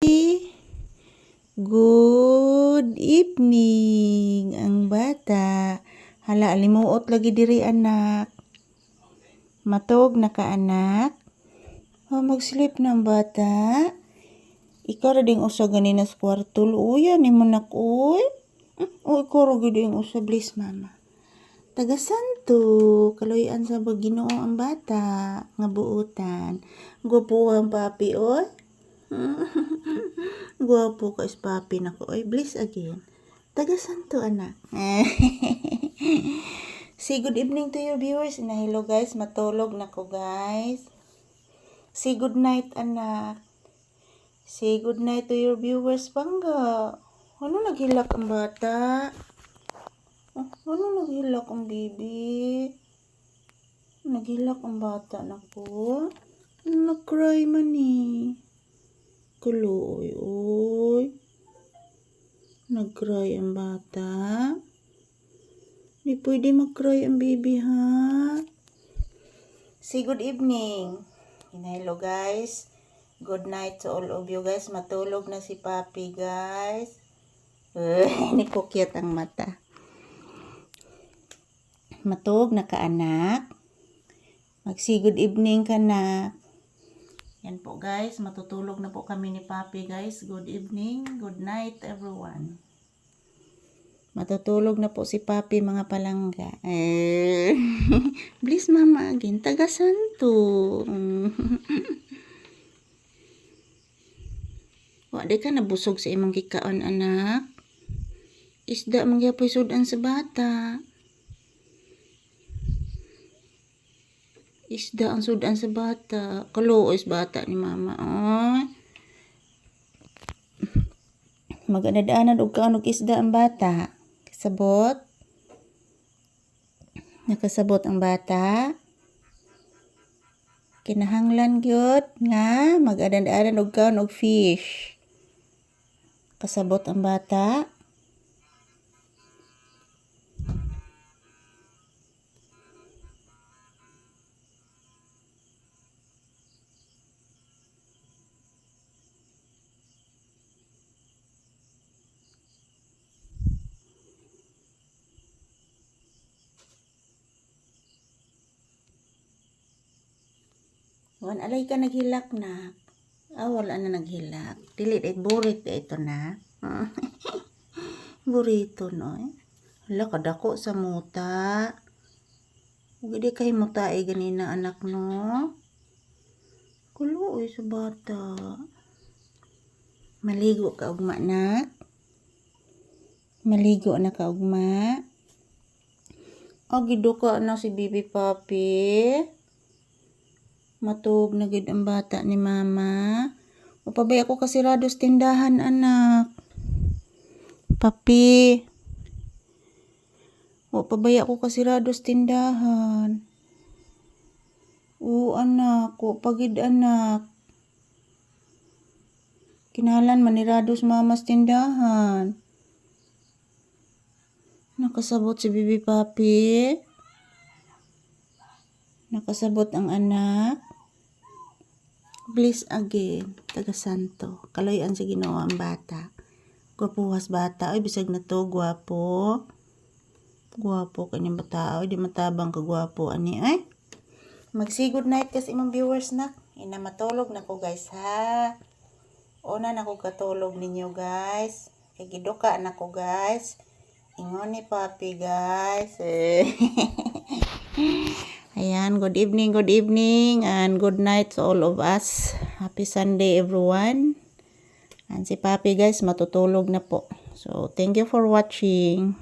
Good evening ang bata. Hala, alimuot lagi diri anak. Matog na ka anak. Mag-sleep na ang bata. Ikaw ra ding usa ganina sa kwarto. Uya ni mo nak uy. Ikaw ra gid ding usa bliss mama. Taga santo, kaloyan sa Ginoo ang bata nga buutan. Gwapo ang papi oy. Gwapo ka is papi nako oy, bliss again. Taga santo anak. Say good evening to your viewers. Hello guys, matulog na ko guys. Say good night anak. Say good night to your viewers bangga. Ano naghilak ang bata? Ano naghilak ang baby? Naghilak ang bata nako. Nag-cry man eh. Kuloy, oy. Nag-cry ang bata. Di pwede mag-cry ang baby ha. Say good evening. Hello guys. Good night to all of you guys. Matulog na si Papi guys. Nikukyat ang mata. Matulog na ka anak. Mag-say good evening ka na. Yan po guys, matutulog na po kami ni Papi guys. Good evening, good night everyone. Matutulog na po si Papi mga palangga. Please mama again, taga santo. Wala ka nabusog sa imong gikaon anak. Isda mangyapoy sudan sa bata. Isda ang sudan sa bata. Kaluoy bata ni mama. Magadadaanan og kanog isda ang bata. Kasabot. Nakasabot ang bata. Kinahanglan gyud nga magadadaanan og kanog fish. Kasabot ang bata. Wan alay ka naghilak na. Wala na naghilak. Dili burit ito na. Burito no. Hala kadako sa muta. Ug di kay muta ganina anak no. Kuloy sa bata. Maligo ka ugma nak. Maligo na ka ugma. Giduka na si Bibi Papi. Matug na gid ang bata ni mama. Upabay ako kasirado sa tindahan anak. Papi. Upabay ako kasirado sa tindahan. Anak. Pagid anak. Kinalan manirado sa mama sa tindahan. Nakasabot si Bibi Papi. Nakasabot ang anak. Bliss again, taga santo. Kaloyan sa Ginoo ang bata. Gwapuhas bata. Ay, bisag na to, gwapo. Gwapo kanyang bata. Ay, di matabang ka gwapo. Ani, ay. Mag-say good night kasi imong viewers na. Matulog na ko guys, ha. Una na ko katulog ninyo guys. Kay giduka na ko guys. Ingon ni Papi guys. Ayan, good evening, and good night to all of us. Happy Sunday, everyone. And si Papi, guys, matutulog na po. So, thank you for watching.